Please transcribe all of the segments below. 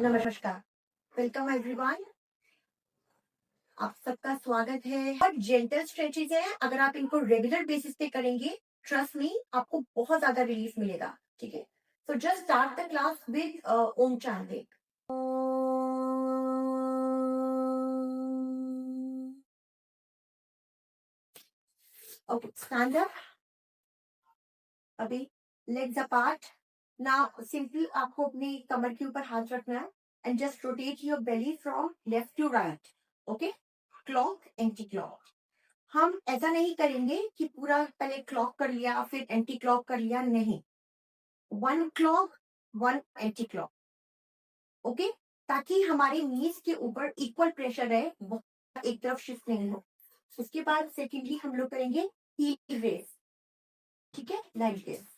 नमस्कार, welcome everyone. आप सबका स्वागत है। और जेंटल स्ट्रेचेज है, अगर आप इनको रेगुलर बेसिस पे करेंगे, ट्रस्ट मी, आपको बहुत ज्यादा रिलीफ मिलेगा। ठीक है, so just start the class with Om chanting. Okay, stand up. अभी लेग्स अपार्ट। नाउ सिंपली आपको अपनी कमर के ऊपर हाथ रखना है and just rotate your belly from left to right. Okay, clock anti clock. हम ऐसा नहीं करेंगे कि पूरा पहले क्लॉक कर लिया फिर एंटी क्लॉक कर लिया, नहीं। One clock, one anti clock. Okay, ताकि हमारे नीज के ऊपर इक्वल प्रेशर है, एक तरफ शिफ्ट नहीं हो। उसके बाद सेकेंडली हम लोग करेंगे हील रेस। ठीक है, like this.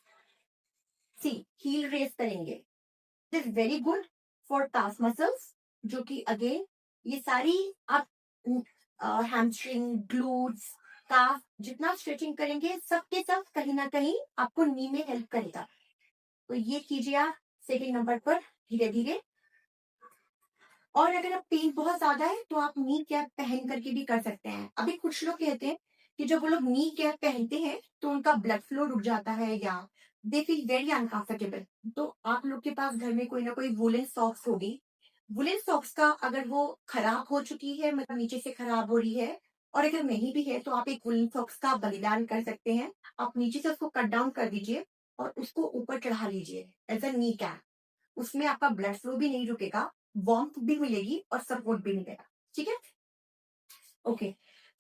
See, heel raise करेंगे। It is very good for toes muscles, जो कि अगेन ये सारी आप हैमस्ट्रिंग, ग्लूट्स, काफ, जितना स्ट्रेचिंग करेंगे सबके सब कहीं ना कहीं आपको नी में हेल्प करेगा। तो ये कीजिए आप सेकेंड नंबर पर धीरे धीरे। और अगर आप पेन बहुत ज्यादा है तो आप नी कैप पहन करके भी कर सकते हैं। अभी कुछ लोग कहते हैं कि जब वो लोग नी कैप पहनते हैं तो उनका ब्लड फ्लो रुक जाता है या दे फील वेरी अनकंफर्टेबल। तो आप लोग के पास घर में कोई ना कोई वुलन सॉक्स होगी। वुलन सॉक्स का अगर वो खराब हो चुकी है, मतलब नीचे से खराब हो रही है, और अगर नहीं भी है तो आप एक वुलन सॉक्स का बलिदान कर सकते हैं। आप नीचे से उसको कट डाउन कर दीजिए और उसको ऊपर चढ़ा लीजिए एज अ नी कैप। उसमें आपका ब्लड फ्लो भी नहीं रुकेगा, वार्मथ भी मिलेगी और सपोर्ट भी मिलेगा। ठीक है, ओके।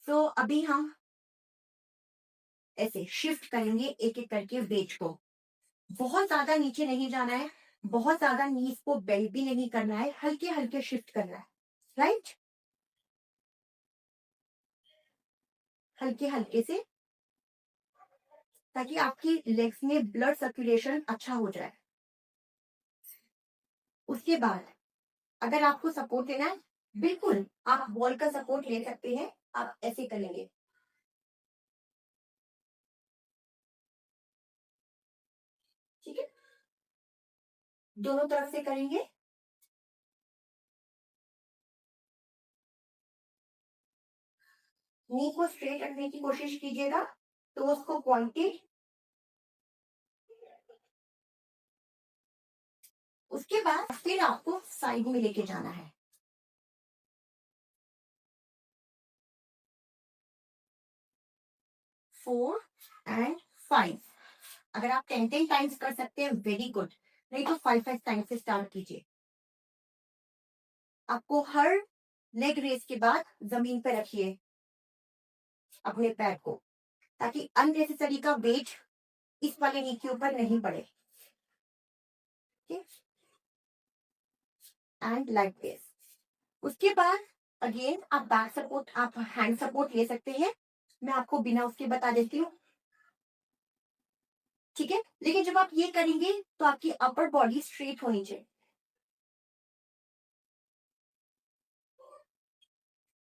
सो अभी हम ऐसे शिफ्ट करेंगे एक एक करके वेट को। बहुत ज्यादा नीचे नहीं जाना है, बहुत ज्यादा नीज को बेंड भी नहीं करना है, हल्के हल्के शिफ्ट करना है। राइट, हल्के हल्के से, ताकि आपकी लेग्स में ब्लड सर्कुलेशन अच्छा हो जाए। उसके बाद अगर आपको सपोर्ट लेना है, बिल्कुल आप वॉल का सपोर्ट ले सकते हैं। आप ऐसे करेंगे। ठीक है, दोनों तरफ से करेंगे। नी को स्ट्रेट रखने की कोशिश कीजिएगा, तो उसको पॉइंटेड। उसके बाद फिर आपको साइड में लेके जाना है। 4 एंड 5। अगर आप 10 टाइम्स कर सकते हैं वेरी गुड, नहीं तो 5 टाइम्स से स्टार्ट कीजिए। आपको हर लेग रेस के बाद जमीन पर रखिए अपने पैर को, ताकि अननेसेसरी का वेट इस वाले नी के ऊपर नहीं पड़े। And like this. उसके बाद अगेन आप बैक सपोर्ट, आप हैंड सपोर्ट ले सकते हैं। मैं आपको बिना उसके बता देती हूँ। ठीक है, लेकिन जब आप ये करेंगे तो आपकी अपर बॉडी स्ट्रेट होनी चाहिए।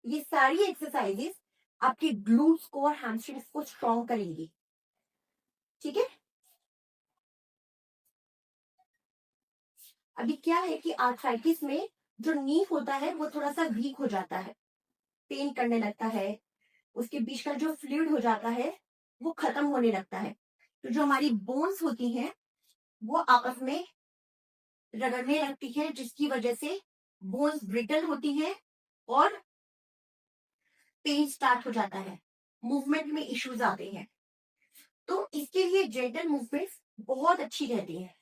ये सारी एक्सरसाइजेस आपके ग्लूट्स को और हैमस्ट्रिंग्स को स्ट्रॉन्ग करेंगी। ठीक है, अभी क्या है कि आर्थराइटिस में जो नी होता है वो थोड़ा सा वीक हो जाता है, पेन करने लगता है, उसके बीच का जो फ्लूइड हो जाता है वो खत्म होने लगता है। तो जो हमारी बोन्स होती हैं वो आपस में रगड़ने लगती है, जिसकी वजह से बोन्स ब्रिटल होती हैं और पेन स्टार्ट हो जाता है, मूवमेंट में इश्यूज आते हैं। तो इसके लिए जेंटल मूवमेंट्स बहुत अच्छी रहती हैं।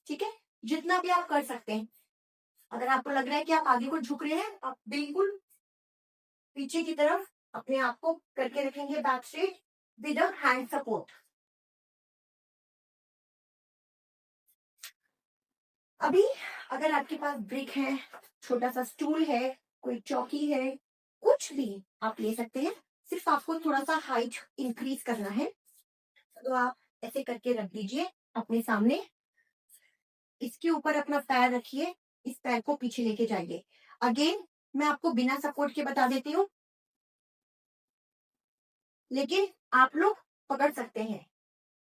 ठीक है, जितना भी आप कर सकते हैं। अगर आपको लग रहा है कि आप आगे को झुक रहे हैं, आप बिल्कुल पीछे की तरफ अपने आप को करके रखेंगे, back straight with a hand support. अभी अगर आपके पास ब्रिक है, छोटा सा स्टूल है, कोई चौकी है, कुछ भी आप ले सकते हैं। सिर्फ आपको थोड़ा सा हाइट इंक्रीज करना है। तो आप ऐसे करके रख दीजिए अपने सामने। इसके ऊपर अपना पैर रखिए, इस पैर को पीछे लेके जाइए। अगेन मैं आपको बिना सपोर्ट के बता देती हूँ, लेकिन आप लोग पकड़ सकते हैं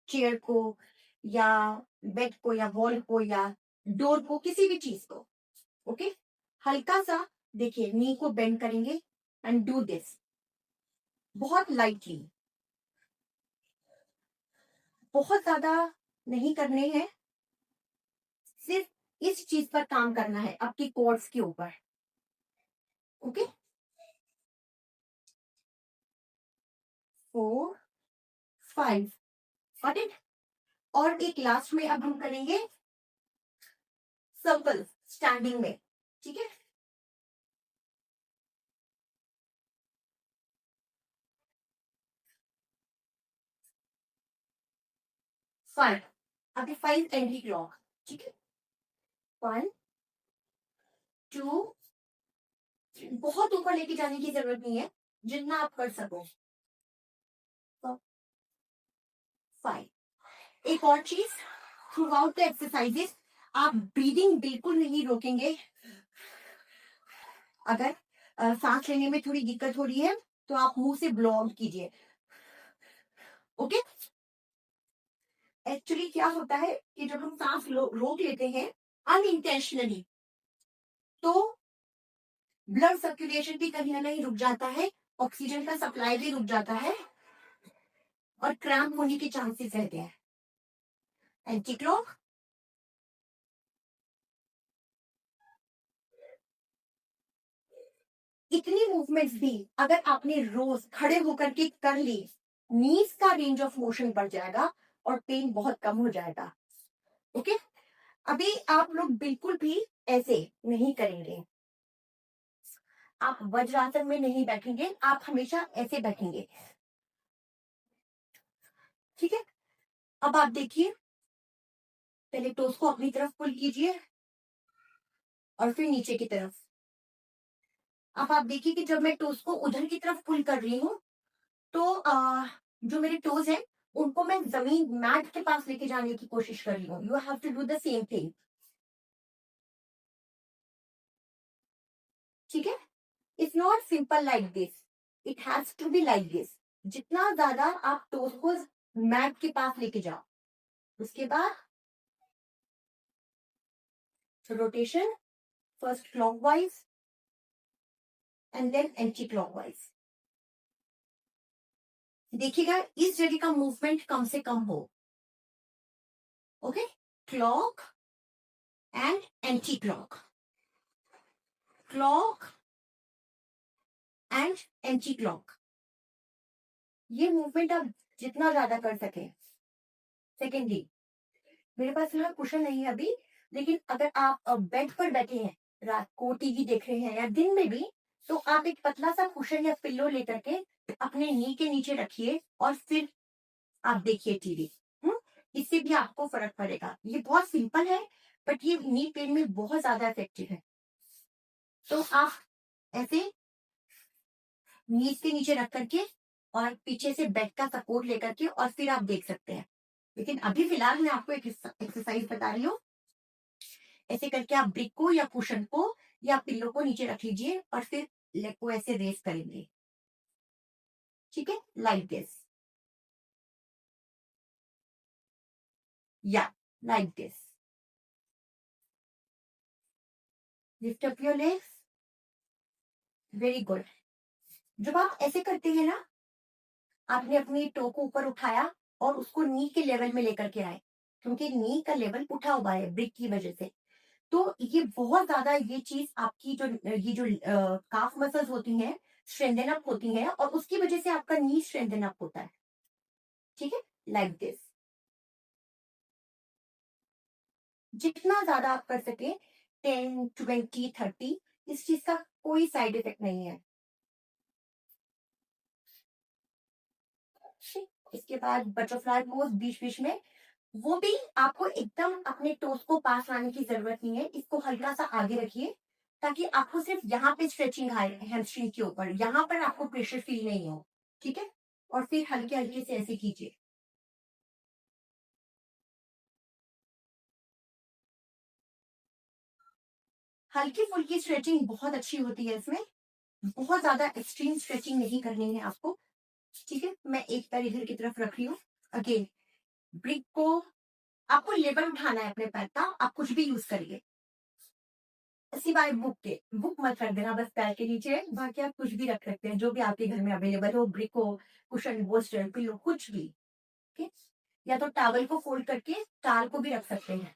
चेयर को या बेड को या वॉल को या डोर को, किसी भी चीज को। ओके, हल्का सा देखिए, नी को बेंड करेंगे एंड डू दिस, बहुत लाइटली, बहुत ज्यादा नहीं करने हैं, सिर्फ इस चीज पर काम करना है, आपकी कोर्स के ऊपर। Okay, 4 5, got it. और एक लास्ट में अब हम करेंगे सर्कल स्टैंडिंग में, ठीक है। फाइव, अभी 5 एंटी क्लॉक, ठीक है। 1 2, बहुत ऊपर लेके जाने की जरूरत नहीं है, जितना आप कर सको। 5। एक और चीज, थ्रू आउट द एक्सरसाइजेस आप ब्रीदिंग बिल्कुल नहीं रोकेंगे। अगर सांस लेने में थोड़ी दिक्कत हो रही है तो आप मुंह से ब्लो आउट कीजिए। ओके, एक्चुअली क्या होता है कि जब हम सांस रोक लेते हैं अनइंटेंशनली, तो ब्लड सर्कुलेशन भी कहीं ना कहीं रुक जाता है, ऑक्सीजन का सप्लाई भी रुक जाता है और क्रैम्प होने के चांसेस रहते हैं। एंटीक्लॉक, इतनी मूवमेंट्स भी अगर आपने रोज खड़े होकर के कर ली, नीज का रेंज ऑफ मोशन बढ़ जाएगा और पेन बहुत कम हो जाएगा। ओके, अभी आप लोग बिल्कुल भी ऐसे नहीं करेंगे, आप वज्रासन में नहीं बैठेंगे, आप हमेशा ऐसे बैठेंगे, ठीक है। अब आप देखिए, पहले टोस को अपनी तरफ पुल कीजिए और फिर नीचे की तरफ। अब आप देखिए कि जब मैं टोस को उधर की तरफ पुल कर रही हूँ तो जो मेरे टोज है उनको मैं जमीन मैट के पास लेके जाने की कोशिश कर रही हूँ। You have to do the same thing, ठीक है। It's not simple like this, it has to be like this. जितना ज्यादा आप टोज को मैट के पास लेके जाओ, उसके बाद rotation, first clockwise and then anti clockwise. देखिएगा इस जगह का मूवमेंट कम से कम हो। Okay, clock and anti clock, clock and anti clock, ये मूवमेंट आप जितना ज्यादा कर सके। सेकेंडली, मेरे पास यहाँ कुशन नहीं है अभी, लेकिन अगर आप बेड पर बैठे हैं, रात को टीवी देख रहे हैं या दिन में भी, तो आप एक पतला सा कुशन या पिल्लो लेकर के अपने नी के नीचे रखिए और फिर आप देखिए टीवी। इससे भी आपको फर्क पड़ेगा। ये बहुत सिंपल है बट ये नी पेन में बहुत ज्यादा इफेक्टिव है। तो आप ऐसे नीज के नीचे रख करके और पीछे से बेड का सपोर्ट लेकर के और फिर आप देख सकते हैं। लेकिन अभी फिलहाल मैं आपको एक एक्सरसाइज बता रही हूँ। ऐसे करके आप ब्रिक को या कुशन को या पिल्लो को नीचे रख लीजिए और फिर लेग को ऐसे रेस करेंगे, ठीक है, लाइक दिस, या like this. Lift up your legs, very good. जब आप ऐसे करते हैं ना, आपने अपनी टो को ऊपर उठाया और उसको नी के लेवल में लेकर के आए, क्योंकि नी का लेवल उठा हुआ है ब्रिक की वजह से। तो ये बहुत ज्यादा, ये चीज आपकी जो ये जो काफ मसल्स होती हैं स्ट्रेंथन अप होती हैं और उसकी वजह से आपका नी स्ट्रेंथन अप होता है, ठीक है, लाइक दिस। जितना ज्यादा आप कर सके, 10 20 30, इस चीज का कोई साइड इफेक्ट नहीं है। इसके बाद बटरफ्लाई पोज बीच बीच में, वो भी आपको एकदम अपने टोस को पास लाने की जरूरत नहीं है, इसको हल्का सा आगे रखिए ताकि आपको सिर्फ यहाँ पे स्ट्रेचिंग आए, हैमस्ट्रिंग के ऊपर, यहाँ पर आपको प्रेशर फील नहीं हो, ठीक है। और फिर हल्के हल्के से ऐसे कीजिए। हल्की फुल्की स्ट्रेचिंग बहुत अच्छी होती है इसमें, बहुत ज्यादा एक्सट्रीम स्ट्रेचिंग नहीं करनी है आपको, ठीक है। मैं एक पैर इधर की तरफ रख रही हूँ। अगेन, ब्रिक को आपको लेवल उठाना है अपने पैर का, आप कुछ भी यूज करिए सिवाय बुक के। बुक मत रख देना बस पैर के नीचे, बाकी आप कुछ भी रख सकते हैं जो भी आपके घर में अवेलेबल हो, ब्रिक हो, कुशन, बोस्टर, पिलो, कुछ भी। ठीक, या तो टॉवल को फोल्ड करके टाल को भी रख सकते हैं।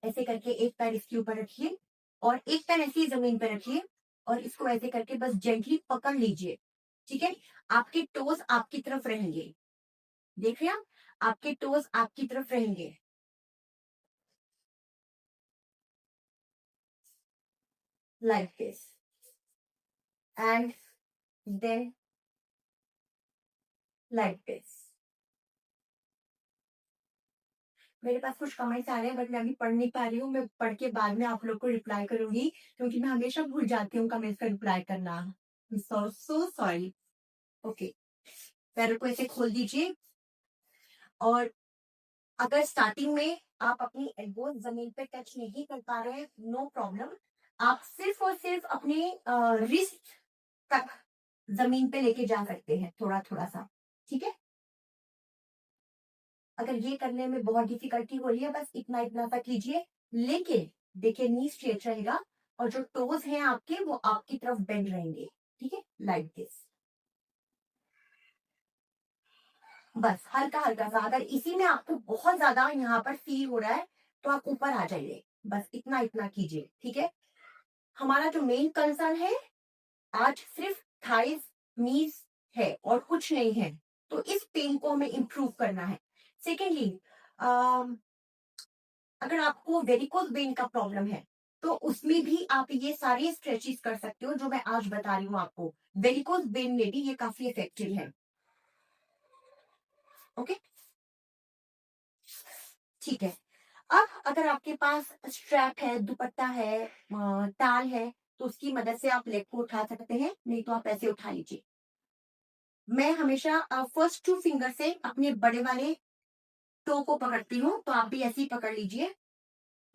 ऐसे करके एक पैर इसके ऊपर रखिए और एक पैर ऐसे ही जमीन पर रखिए और इसको ऐसे करके बस जेंटली पकड़ लीजिए। ठीक है, आपके टोज आपकी तरफ रहेंगे, देख रहे हैं आप, आपके टोज आपकी तरफ रहेंगे। Like this and then like this. मेरे पास कुछ कमेंट्स आ रहे हैं बट मैं अभी पढ़ नहीं पा रही हूँ, मैं पढ़ के बाद में आप लोग को रिप्लाई करूंगी क्योंकि मैं हमेशा भूल जाती हूँ कमेंट्स का रिप्लाई करना। So sorry. ओके, पैरों को ऐसे खोल दीजिए और अगर स्टार्टिंग में आप अपनी एल्बो जमीन पे टच नहीं कर पा रहे हैं, नो प्रॉब्लम, आप सिर्फ और सिर्फ अपने रिस्ट तक जमीन पे लेके जा सकते हैं थोड़ा थोड़ा सा। ठीक है, अगर ये करने में बहुत डिफिकल्टी हो रही है बस इतना इतना सा कीजिए, लेकिन देखिए नी स्ट्रेट रहेगा और जो टोज हैं आपके वो आपकी तरफ बेंड रहेंगे। ठीक है, लाइक दिस, बस हल्का हल्का सा। अगर इसी में आपको बहुत ज्यादा यहाँ पर फील हो रहा है तो आप ऊपर आ जाइए, बस इतना इतना कीजिए। ठीक है, हमारा जो मेन कंसर्न है आज सिर्फ थाइज, नीज है और कुछ नहीं है, तो इस पेन को हमें इंप्रूव करना है। सेकेंडली, अगर आपको वेरिकोज वेन का प्रॉब्लम है तो उसमें भी आप ये सारे स्ट्रेचेस कर सकते हो जो मैं आज बता रही हूँ आपको। वेरिकोज वेन में भी ये काफी इफेक्टिव है। ओके, ठीक है। अब अगर आपके पास स्ट्रैप है, दुपट्टा है, टाल है, तो उसकी मदद से आप लेग को उठा सकते हैं, नहीं तो आप ऐसे उठा लीजिए। मैं हमेशा फर्स्ट टू फिंगर से अपने बड़े वाले टो को पकड़ती हूँ, तो आप भी ऐसे ही पकड़ लीजिए।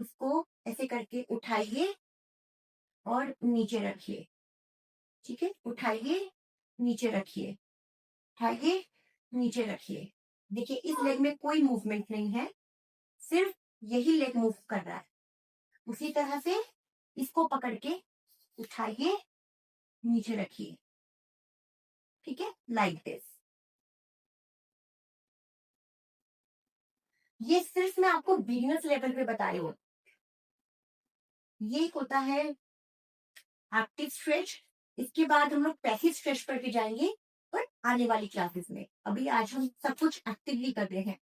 उसको ऐसे करके उठाइए और नीचे रखिए। ठीक है, उठाइए, नीचे रखिए, उठाइए, नीचे रखिए। देखिए इस लेग में कोई मूवमेंट नहीं है, सिर्फ यही लेग मूव कर रहा है। उसी तरह से इसको पकड़ के उठाइए, नीचे रखिए। ठीक है, लाइक दिस। ये सिर्फ मैं आपको बिगिनर्स लेवल पे बता रही हूँ। ये होता है एक्टिव स्ट्रेच। इसके बाद हम लोग पैसिव स्ट्रेच पर भी जाएंगे पर आने वाली क्लासेस में। अभी आज हम सब कुछ एक्टिवली कर रहे हैं।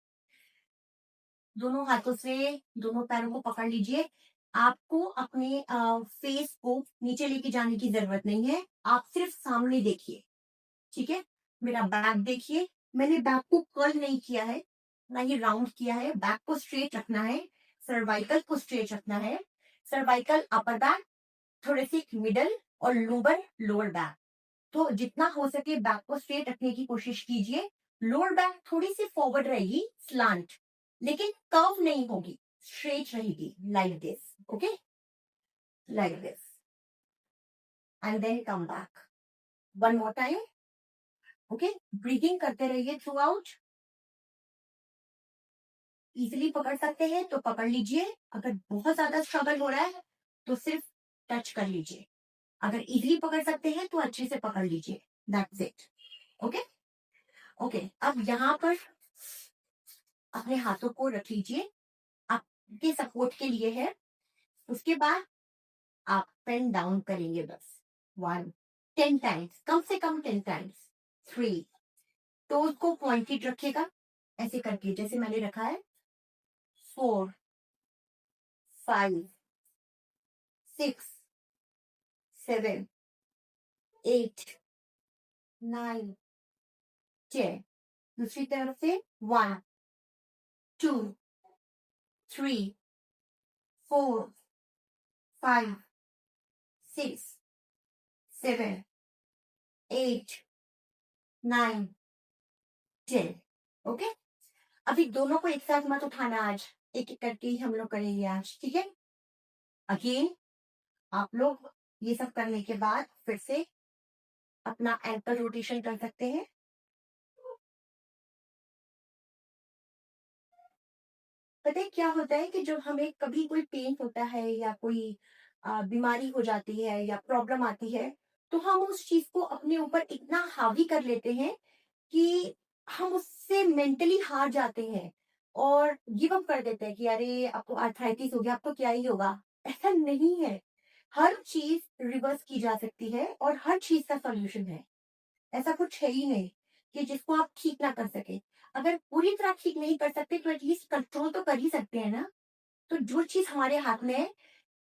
दोनों हाथों से दोनों पैरों को पकड़ लीजिए। आपको अपने फेस को नीचे लेके जाने की जरूरत नहीं है, आप सिर्फ सामने देखिए। ठीक है, मेरा बैक देखिए, मैंने बैक को कर्ल नहीं किया है, ना ही राउंड किया है। बैक को स्ट्रेट रखना है, सर्वाइकल को स्ट्रेट रखना है। सर्वाइकल अपर बैक, थोड़े से मिडल और लोअर लोअर बैक। तो जितना हो सके बैक को स्ट्रेट रखने की कोशिश कीजिए। लोअर बैक थोड़ी सी फॉरवर्ड रहेगी, स्लांट, लेकिन कर्व नहीं होगी, स्ट्रेट रहेगी, like this. Okay, like this and then come back one more time. Okay, breathing करते रहिए थ्रू आउट। इजिली पकड़ सकते हैं तो पकड़ लीजिए, अगर बहुत ज्यादा स्ट्रगल हो रहा है तो सिर्फ टच कर लीजिए। अगर इजिली पकड़ सकते हैं तो अच्छे से पकड़ लीजिए, दैट्स इट। ओके, ओके, अब यहाँ पर अपने हाथों को रख लीजिए, आपके सपोर्ट के लिए है। उसके बाद आप पेन डाउन करेंगे बस, 1, 10 टाइम्स, कम से कम 10 टाइम्स। 3, टोज को पॉइंटेड रखिएगा ऐसे करके जैसे मैंने रखा है। 4, 5, 6, 7, 8, 9, 10। दूसरी तरफ से 1, 2, 3, 4, 5, 6, 7, 8, 9, 10। ओके, अभी दोनों को एक साथ मत उठाना, आज एक एक करके ही हम लोग करेंगे आज। ठीक है, अगेन आप लोग ये सब करने के बाद फिर से अपना एंकल रोटेशन कर सकते हैं। पता है क्या होता है कि जब हमें कभी कोई पेन होता है या कोई बीमारी हो जाती है या प्रॉब्लम आती है, तो हम उस चीज को अपने ऊपर इतना हावी कर लेते हैं कि हम उससे मेंटली हार जाते हैं और गिव अप कर देते हैं कि अरे अब तो आर्थराइटिस हो गया, अब तो क्या ही होगा। ऐसा नहीं है। हर चीज रिवर्स की जा सकती है और हर चीज का सॉल्यूशन है। ऐसा कुछ है ही नहीं कि जिसको आप ठीक ना कर सके। अगर पूरी तरह ठीक नहीं कर सकते तो एटलीस्ट कंट्रोल तो कर ही सकते हैं ना। तो जो चीज हमारे हाथ में है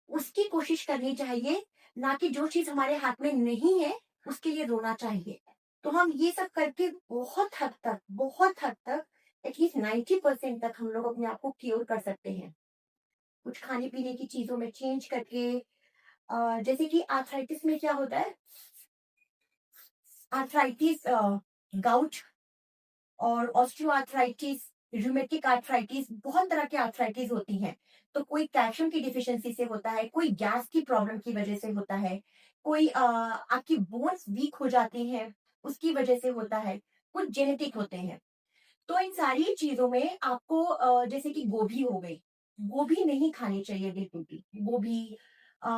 उसकी कोशिश करनी चाहिए, ना कि जो चीज हमारे हाथ में नहीं है उसके लिए रोना चाहिए। तो हम ये सब करके बहुत हद तक एटलीस्ट 90% तक हम लोग अपने आप को क्योर कर सकते हैं। कुछ खाने पीने की चीजों में चेंज करके, जैसे कि आर्थराइटिस में क्या होता है, आर्थराइटिस गाउट और ऑस्टियोआर्थराइटिस, रूमेटिक आर्थराइटिस, बहुत तरह के आर्थराइटिस होती हैं। तो कोई कैल्शियम की डिफिशिएंसी से होता है, कोई गैस की प्रॉब्लम की वजह से होता है, कोई आपकी बोन्स वीक हो जाती हैं उसकी वजह से होता है, कुछ जेनेटिक होते हैं। तो इन सारी चीजों में आपको जैसे कि गोभी हो गई, गोभी नहीं खानी चाहिए बिल्कुल भी। गोभी अ,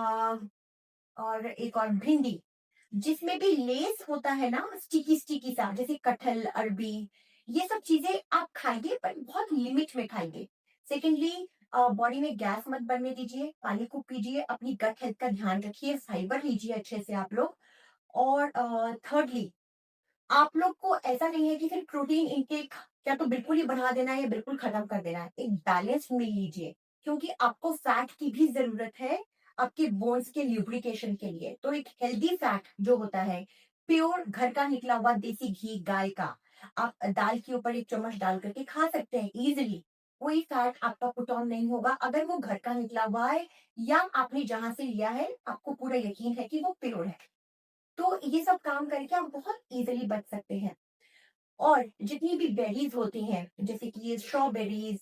और एक और भिंडी, जिसमें भी लेस होता है ना, स्टिकी स्टिकी सा, जैसे कटहल, अरबी, ये सब चीजें आप खाइए पर बहुत लिमिट में खाइए। सेकेंडली, बॉडी में गैस मत बनने दीजिए, पानी खूब पीजिए, अपनी गट हेल्थ का ध्यान रखिए, फाइबर लीजिए अच्छे से आप लोग। और थर्डली, आप लोग को ऐसा नहीं है कि फिर प्रोटीन इनटेक या तो बिल्कुल ही बढ़ा देना है या बिल्कुल खत्म कर देना है। एक बैलेंस मील लीजिए, क्योंकि आपको फैट की भी जरूरत है आपके बोन्स के ल्यूब्रिकेशन के लिए। तो एक हेल्दी फैट जो होता है, प्योर घर का निकला हुआ देसी घी गाय का, आप दाल के ऊपर एक चम्मच डाल करके खा सकते हैं इजिली। कोई फैट आपका पुट ऑन नहीं होगा अगर वो घर का निकला हुआ है या आपने जहां से लिया है आपको पूरा यकीन है कि वो प्योर है। तो ये सब काम करके आप बहुत इजीली बच सकते हैं। और जितनी भी बेरीज होती हैं, जैसे कि ये स्ट्रॉबेरीज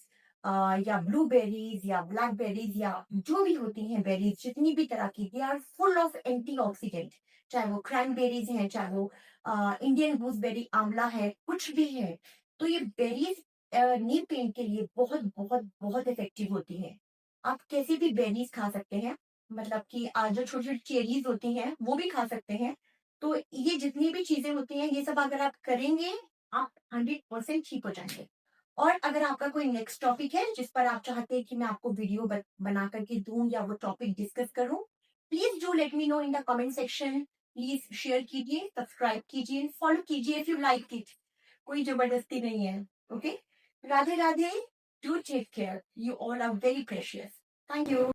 या ब्लूबेरीज या ब्लैकबेरीज या जो भी होती हैं बेरीज, जितनी भी तरह की, they are full of antioxidant. चाहे वो क्रैनबेरीज हैं, चाहे वो इंडियन गूसबेरी, आंवला है, कुछ भी है। तो ये बेरीज नी पेन के लिए बहुत बहुत बहुत इफेक्टिव होती है। आप कैसी भी बेरीज खा सकते हैं, मतलब कि आज जो छोटी छोटी चेरीज होती हैं वो भी खा सकते हैं। तो ये जितनी भी चीजें होती हैं ये सब अगर आप करेंगे, आप 100% ठीक हो जाएंगे। और अगर आपका कोई नेक्स्ट टॉपिक है जिस पर आप चाहते हैं कि मैं आपको वीडियो बना करके दूं या वो टॉपिक डिस्कस करूं, please do let me know in the comment section. Please share कीजिए, सब्सक्राइब कीजिए, फॉलो कीजिए इफ यू लाइक इट। कोई जबरदस्ती नहीं है। Okay, Radhe Radhe. Do take care, you all are very precious. Thank you.